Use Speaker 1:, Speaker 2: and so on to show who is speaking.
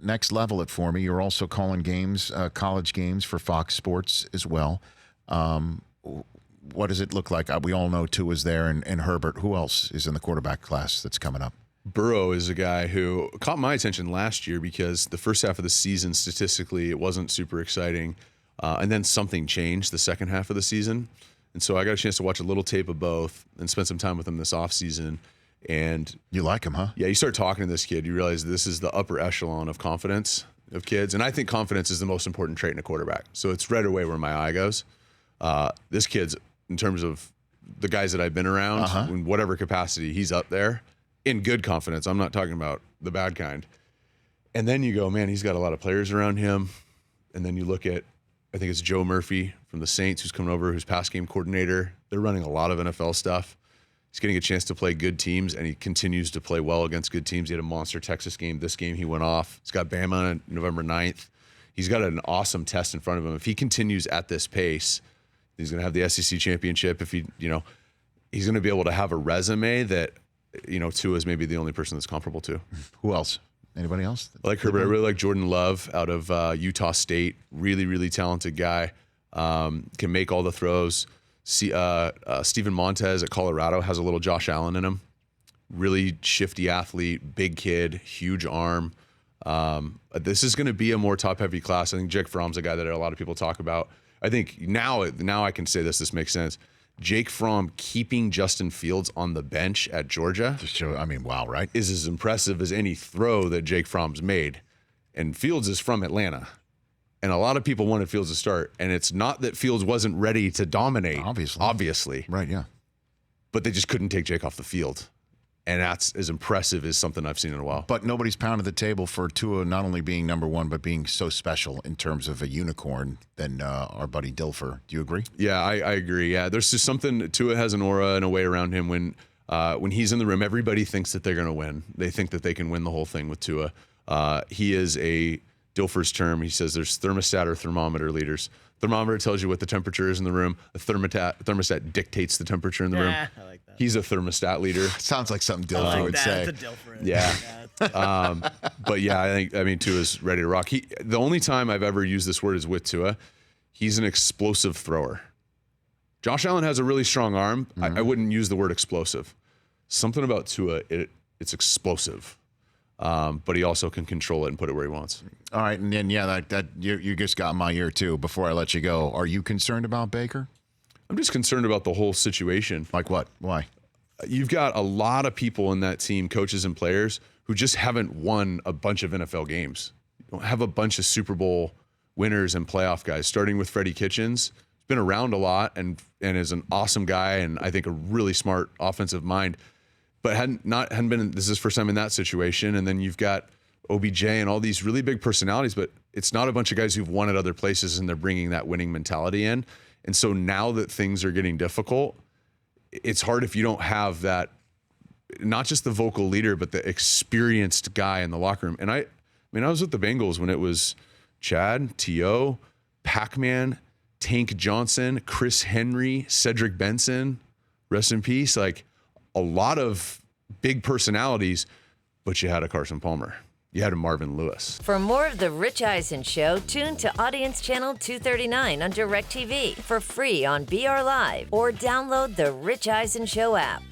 Speaker 1: next level it for me. You're also calling games, college games for Fox Sports as well. What does it look like? We all know Tua's there and Herbert. Who else is in the quarterback class that's coming up?
Speaker 2: Burrow is a guy who caught my attention last year because the first half of the season, statistically, it wasn't super exciting. And then something changed the second half of the season. And so I got a chance to watch a little tape of both and spend some time with him this offseason. And
Speaker 1: you like him, huh?
Speaker 2: Yeah, you start talking to this kid, you realize this is the upper echelon of confidence of kids. And I think confidence is the most important trait in a quarterback. So it's right away where my eye goes. This kid's, in terms of the guys that I've been around, in whatever capacity, he's up there in good confidence. I'm not talking about the bad kind. And then you go, man, he's got a lot of players around him. And then you look at, I think it's Joe Murphy from the Saints who's coming over, who's pass game coordinator. They're running a lot of NFL stuff. He's getting a chance to play good teams, and he continues to play well against good teams. He had a monster Texas game. This game, he went off. He's got Bama on November 9th. He's got an awesome test in front of him. If he continues at this pace, he's going to have the SEC championship. If he's going to be able to have a resume that, Tua is maybe the only person that's comparable to.
Speaker 1: Who else? Anybody else?
Speaker 2: I like Herbert. I really like Jordan Love out of Utah State. Really, really talented guy. Can make all the throws. Steven Montez at Colorado has a little Josh Allen in him. Really shifty athlete, big kid, huge arm. This is going to be a more top-heavy class. I think Jake Fromm's a guy that a lot of people talk about. I think now I can say this makes sense. Jake Fromm keeping Justin Fields on the bench at Georgia.
Speaker 1: Wow, right?
Speaker 2: Is as impressive as any throw that Jake Fromm's made. And Fields is from Atlanta. And a lot of people wanted Fields to start. And it's not that Fields wasn't ready to dominate. Obviously.
Speaker 1: Right, yeah.
Speaker 2: But they just couldn't take Jake off the field. And that's as impressive as something I've seen in a while.
Speaker 1: But nobody's pounded the table for Tua not only being number one, but being so special in terms of a unicorn than our buddy Dilfer. Do you agree?
Speaker 2: Yeah, I agree. Yeah, there's just something. Tua has an aura and a way around him when he's in the room, everybody thinks that they're going to win. They think that they can win the whole thing with Tua. He is Dilfer's term. He says there's thermostat or thermometer leaders. Thermometer tells you what the temperature is in the room. A thermostat dictates the temperature in the room.
Speaker 3: I like that.
Speaker 2: He's a thermostat leader.
Speaker 1: Sounds like something Dilfer would say.
Speaker 3: That's a Dilfer.
Speaker 2: Yeah. But yeah, I mean, Tua's ready to rock. The only time I've ever used this word is with Tua. He's an explosive thrower. Josh Allen has a really strong arm. Mm-hmm. I wouldn't use the word explosive. Something about Tua, it's explosive. But he also can control it and put it where he wants.
Speaker 1: All right, and then that you just got my ear too. Before I let you go, are you concerned about Baker?
Speaker 2: I'm just concerned about the whole situation.
Speaker 1: Like what? Why?
Speaker 2: You've got a lot of people in that team, coaches and players, who just haven't won a bunch of NFL games. You don't have a bunch of Super Bowl winners and playoff guys. Starting with Freddie Kitchens, he's been around a lot and is an awesome guy and I think a really smart offensive mind. But hadn't been. This is his first time in that situation, and then you've got OBJ and all these really big personalities. But it's not a bunch of guys who've won at other places, and they're bringing that winning mentality in. And so now that things are getting difficult, it's hard if you don't have that, not just the vocal leader, but the experienced guy in the locker room. And I was with the Bengals when it was Chad, T.O., Pac-Man, Tank Johnson, Chris Henry, Cedric Benson, rest in peace. Like, a lot of big personalities, but you had a Carson Palmer. You had a Marvin Lewis.
Speaker 4: For more of The Rich Eisen Show, tune to Audience Channel 239 on DirecTV for free on BR Live or download the Rich Eisen Show app.